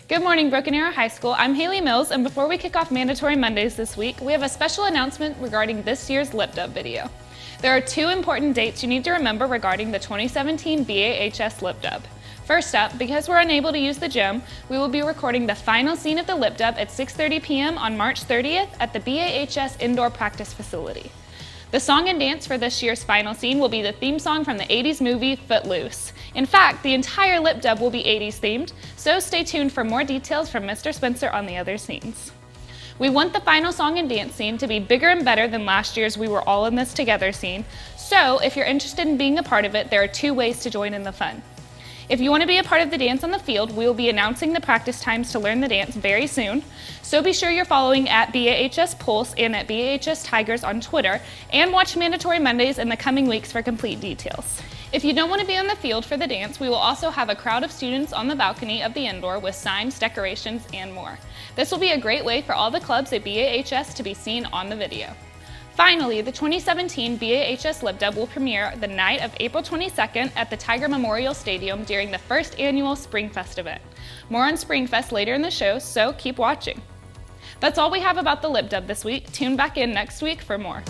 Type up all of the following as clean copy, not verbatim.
Good morning, Broken Arrow High School. I'm Haley Mills, and before we kick off Mandatory Mondays this week, we have a special announcement regarding this year's Lip Dub video. There are two important dates you need to remember regarding the 2017 BAHS Lip Dub. First up, because we're unable to use the gym, we will be recording the final scene of the Lip Dub at 6:30 p.m. on March 30th at the BAHS Indoor Practice Facility. The song and dance for this year's final scene will be the theme song from the 80s movie Footloose. In fact, the entire Lip Dub will be 80s themed, so stay tuned for more details from Mr. Spencer on the other scenes. We want the final song and dance scene to be bigger and better than last year's We Were All in This Together scene, so if you're interested in being a part of it, there are two ways to join in the fun. If you want to be a part of the dance on the field, we will be announcing the practice times to learn the dance very soon, so be sure you're following at BAHS Pulse and at BAHS Tigers on Twitter, and watch Mandatory Mondays in the coming weeks for complete details. If you don't want to be on the field for the dance, we will also have a crowd of students on the balcony of the indoor with signs, decorations, and more. This will be a great way for all the clubs at BAHS to be seen on the video. Finally, the 2017 BAHS Lip Dub will premiere the night of April 22nd at the Tiger Memorial Stadium during the first annual Springfest event. More on Springfest later in the show, so keep watching. That's all we have about the Lip Dub this week. Tune back in next week for more.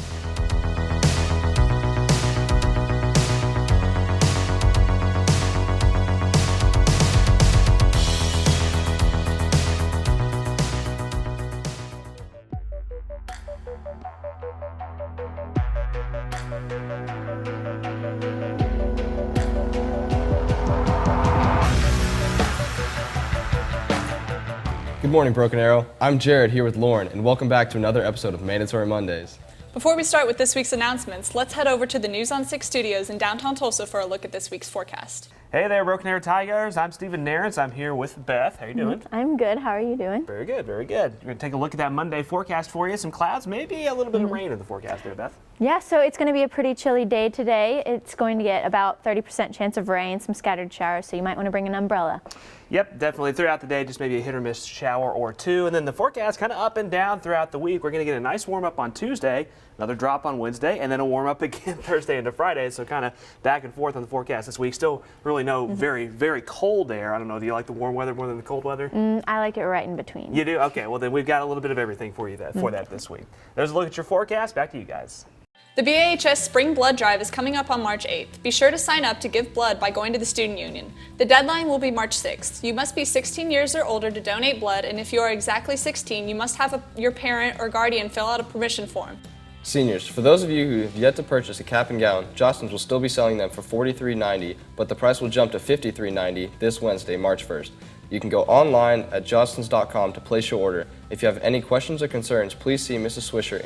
Good morning, Broken Arrow. I'm Jared here with Lauren, and welcome back to another episode of Mandatory Mondays. Before we start with this week's announcements, let's head over to the News on 6 studios in downtown Tulsa for a look at this week's forecast. Hey there, Broken Arrow Tigers. I'm Stephen Narrance. I'm here with Beth. How you doing? I'm good. How are you doing? Very good, very good. We're going to take a look at that Monday forecast for you. Some clouds, maybe a little bit of rain in the forecast there, Beth. Yeah, so it's going to be a pretty chilly day today. It's going to get about 30% chance of rain, some scattered showers, so you might want to bring an umbrella. Yep, definitely throughout the day, just maybe a hit or miss shower or two. And then the forecast kind of up and down throughout the week. We're going to get a nice warm up on Tuesday, another drop on Wednesday, and then a warm up again Thursday into Friday. So kind of back and forth on the forecast this week. Still really no very cold air. I don't know, do you like the warm weather more than the cold weather? I like it right in between. You do? Okay, well then we've got a little bit of everything for you for that this week. There's a look at your forecast. Back to you guys. The BAHS Spring Blood Drive is coming up on March 8th. Be sure to sign up to give blood by going to the Student Union. The deadline will be March 6th. You must be 16 years or older to donate blood, and if you are exactly 16, you must have your parent or guardian fill out a permission form. Seniors, for those of you who have yet to purchase a cap and gown, Jostens will still be selling them for $43.90, but the price will jump to $53.90 this Wednesday, March 1st. You can go online at jostens.com to place your order. If you have any questions or concerns, please see Mrs. Swisher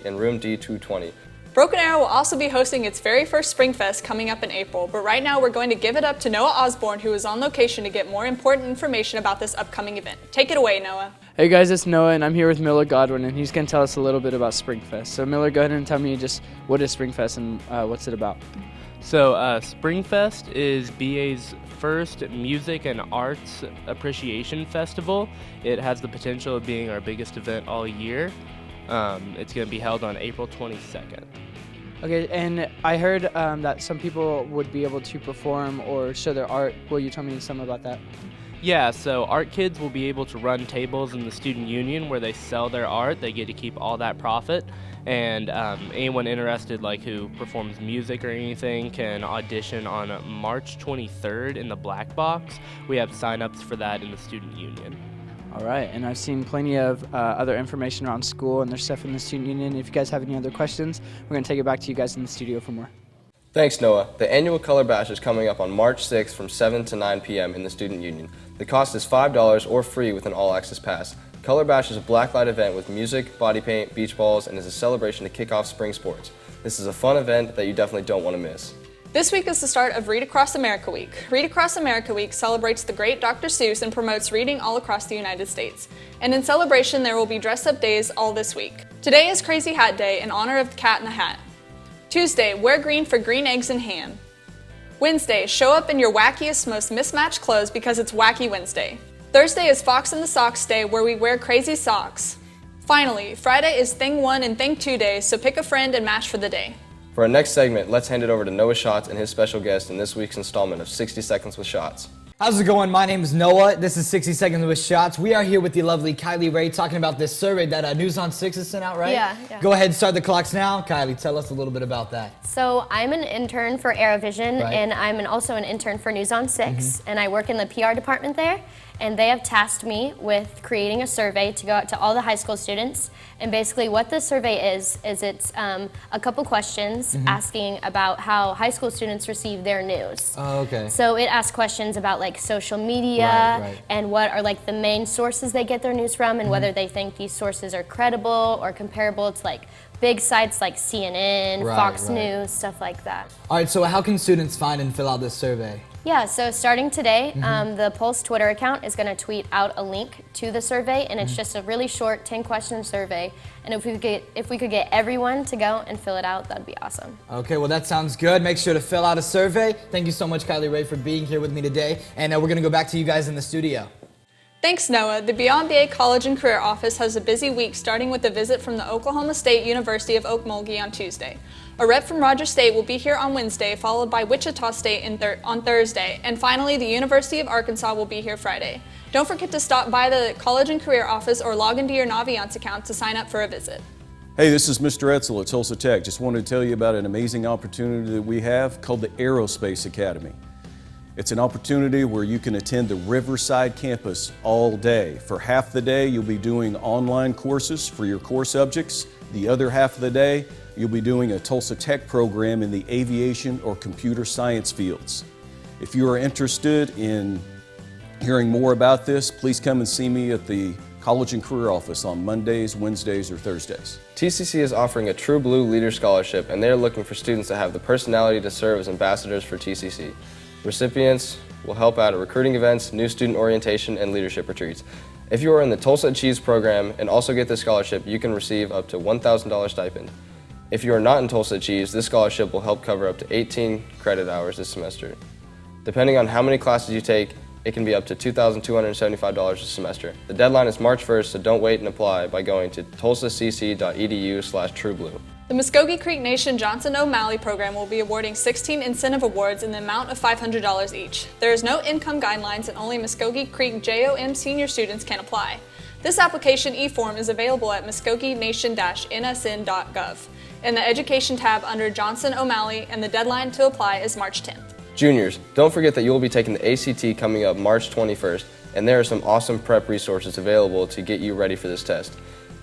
in room D220. Broken Arrow will also be hosting its very first Springfest coming up in April, but right now we're going to give it up to Noah Osborne, who is on location to get more important information about this upcoming event. Take it away, Noah. Hey guys, it's Noah, and I'm here with Miller Godwin, and he's going to tell us a little bit about Springfest. So Miller, go ahead and tell me just what is Springfest and what's it about? So Springfest is BA's first music and arts appreciation festival. It has the potential of being our biggest event all year. It's going to be held on April 22nd. Okay, and I heard that some people would be able to perform or show their art. Will you tell me some about that? Yeah, so art kids will be able to run tables in the Student Union where they sell their art. They get to keep all that profit. And anyone interested, like who performs music or anything, can audition on March 23rd in the Black Box. We have sign-ups for that in the Student Union. All right, and I've seen plenty of other information around school and there's stuff in the Student Union. If you guys have any other questions, we're going to take it back to you guys in the studio for more. Thanks, Noah. The annual Color Bash is coming up on March 6th from 7 to 9 p.m. in the Student Union. The cost is $5 or free with an all-access pass. Color Bash is a blacklight event with music, body paint, beach balls, and is a celebration to kick off spring sports. This is a fun event that you definitely don't want to miss. This week is the start of Read Across America Week. Read Across America Week celebrates the great Dr. Seuss and promotes reading all across the United States. And in celebration, there will be dress-up days all this week. Today is Crazy Hat Day in honor of the Cat in the Hat. Tuesday, wear green for green eggs and ham. Wednesday, show up in your wackiest, most mismatched clothes because it's Wacky Wednesday. Thursday is Fox in the Socks Day, where we wear crazy socks. Finally, Friday is Thing 1 and Thing 2 days, so pick a friend and match for the day. For our next segment, let's hand it over to Noah Schatz and his special guest in this week's installment of 60 Seconds with Schatz. How's it going? My name is Noah. This is 60 Seconds with Shots. We are here with the lovely Kylie Ray talking about this survey that News on 6 has sent out, right? Yeah. Go ahead and start the clocks now. Kylie, tell us a little bit about that. So I'm an intern for AeroVision, Right. and I'm also an intern for News on 6, and I work in the PR department there, and they have tasked me with creating a survey to go out to all the high school students. And basically what this survey is it's a couple questions asking about how high school students receive their news. Oh, okay. So it asks questions about like social media Right. and what are like the main sources they get their news from, and whether they think these sources are credible or comparable to like big sites like CNN, Right, Fox right. News, stuff like that. All right, so how can students find and fill out this survey? Yeah, so starting today, the Pulse Twitter account is going to tweet out a link to the survey, and it's just a really short 10-question survey. And if we could get everyone to go and fill it out, that'd be awesome. Okay, well, that sounds good. Make sure to fill out a survey. Thank you so much, Kylie Ray, for being here with me today. And we're going to go back to you guys in the studio. Thanks, Noah. The Beyond BA College and Career Office has a busy week, starting with a visit from the Oklahoma State University of Okmulgee on Tuesday. A rep from Rogers State will be here on Wednesday, followed by Wichita State on Thursday, and finally the University of Arkansas will be here Friday. Don't forget to stop by the College and Career Office or log into your Naviance account to sign up for a visit. Hey, this is Mr. Etzel at Tulsa Tech. Just wanted to tell you about an amazing opportunity that we have called the Aerospace Academy. It's an opportunity where you can attend the Riverside campus all day. For half the day, you'll be doing online courses for your core subjects. The other half of the day, you'll be doing a Tulsa Tech program in the aviation or computer science fields. If you are interested in hearing more about this, please come and see me at the College and Career Office on Mondays, Wednesdays, or Thursdays. TCC is offering a True Blue Leader Scholarship, and they are looking for students that have the personality to serve as ambassadors for TCC. Recipients will help out at recruiting events, new student orientation, and leadership retreats. If you are in the Tulsa Achieves program and also get this scholarship, you can receive up to $1,000 stipend. If you are not in Tulsa Achieves, this scholarship will help cover up to 18 credit hours this semester. Depending on how many classes you take, it can be up to $2,275 a semester. The deadline is March 1st, so don't wait and apply by going to tulsacc.edu/trueblue. The Muskogee Creek Nation Johnson O'Malley program will be awarding 16 incentive awards in the amount of $500 each. There is no income guidelines, and only Muskogee Creek JOM senior students can apply. This application e-form is available at muskogeenation-nsn.gov in the Education tab under Johnson O'Malley, and the deadline to apply is March 10th. Juniors, don't forget that you will be taking the ACT coming up March 21st, and there are some awesome prep resources available to get you ready for this test.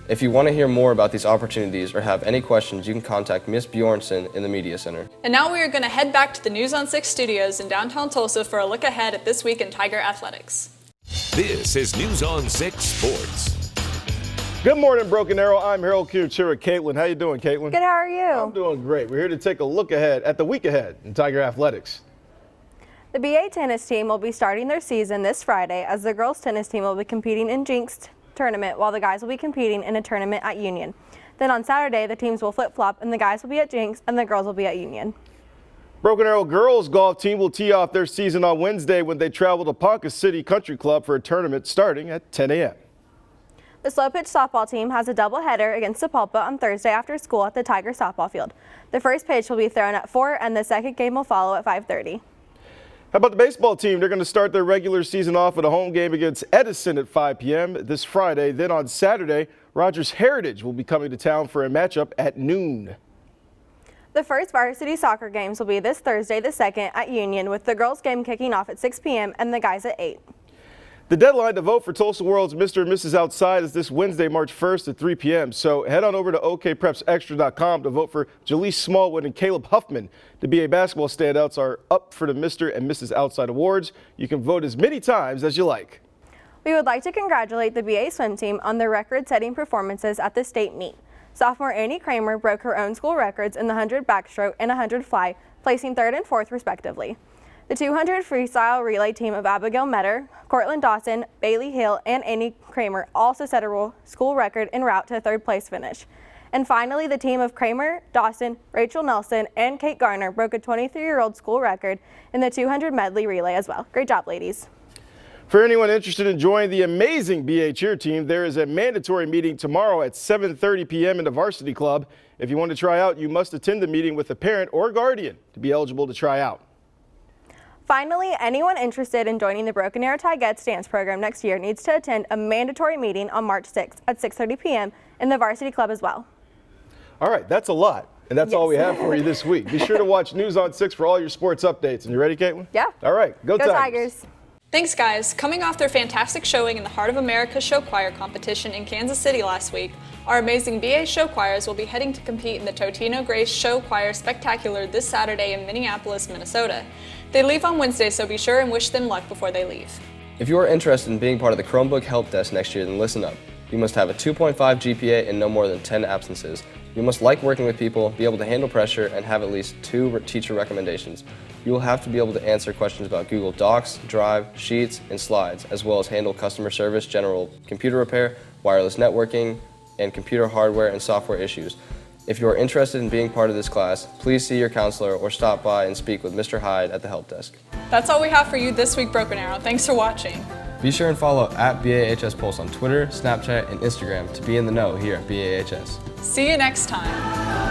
If you want to hear more about these opportunities or have any questions, you can contact Ms. Bjornson in the Media Center. And now we are going to head back to the News on 6 studios in downtown Tulsa for a look ahead at this week in Tiger Athletics. This is News on 6 Sports. Good morning, Broken Arrow. I'm Harold Cooch here with Caitlin. How you doing, Caitlin? Good, how are you? I'm doing great. We're here to take a look ahead at the week ahead in Tiger Athletics. The BA tennis team will be starting their season this Friday as the girls tennis team will be competing in Jinx tournament while the guys will be competing in a tournament at Union. Then on Saturday, the teams will flip-flop and the guys will be at Jinx and the girls will be at Union. Broken Arrow girls golf team will tee off their season on Wednesday when they travel to Ponca City Country Club for a tournament starting at 10 a.m. The slow pitch softball team has a doubleheader against Sapulpa on Thursday after school at the Tiger softball field. The first pitch will be thrown at 4 and the second game will follow at 5:30. How about the baseball team? They're going to start their regular season off with a home game against Edison at 5 p.m. this Friday. Then on Saturday, Rogers Heritage will be coming to town for a matchup at noon. The first varsity soccer games will be this Thursday the 2nd at Union, with the girls game kicking off at 6 p.m. and the guys at 8. The deadline to vote for Tulsa World's Mr. and Mrs. Outside is this Wednesday, March 1st at 3 p.m. So head on over to okprepsextra.com to vote for Jaleese Smallwood and Caleb Huffman. The BA basketball standouts are up for the Mr. and Mrs. Outside Awards. You can vote as many times as you like. We would like to congratulate the BA swim team on their record-setting performances at the state meet. Sophomore Annie Kramer broke her own school records in the 100 backstroke and 100 fly, placing 3rd and 4th respectively. The 200 freestyle relay team of Abigail Metter, Cortland Dawson, Bailey Hill, and Annie Kramer also set a school record en route to a 3rd place finish. And finally, the team of Kramer, Dawson, Rachel Nelson, and Kate Garner broke a 23-year-old school record in the 200 medley relay as well. Great job, ladies. For anyone interested in joining the amazing BA cheer team, there is a mandatory meeting tomorrow at 7:30 p.m. in the varsity club. If you want to try out, you must attend the meeting with a parent or guardian to be eligible to try out. Finally, anyone interested in joining the Broken Arrow Tigers dance program next year needs to attend a mandatory meeting on March 6th at 6:30 p.m. in the Varsity Club as well. All right, that's a lot. And that's all we have for you this week. Be sure to watch News on 6 for all your sports updates. And you ready, Caitlin? Yeah. All right, go Tigers. Thanks, guys. Coming off their fantastic showing in the Heart of America Show Choir competition in Kansas City last week, our amazing BA show choirs will be heading to compete in the Totino Grace Show Choir Spectacular this Saturday in Minneapolis, Minnesota. They leave on Wednesday, so be sure and wish them luck before they leave. If you are interested in being part of the Chromebook Help Desk next year, then listen up. You must have a 2.5 GPA and no more than 10 absences. You must like working with people, be able to handle pressure, and have at least 2 teacher recommendations. You will have to be able to answer questions about Google Docs, Drive, Sheets, and Slides, as well as handle customer service, general computer repair, wireless networking, and computer hardware and software issues. If you are interested in being part of this class, please see your counselor or stop by and speak with Mr. Hyde at the Help Desk. That's all we have for you this week, Broken Arrow. Thanks for watching. Be sure and follow at BAHS Pulse on Twitter, Snapchat, and Instagram to be in the know here at BAHS. See you next time.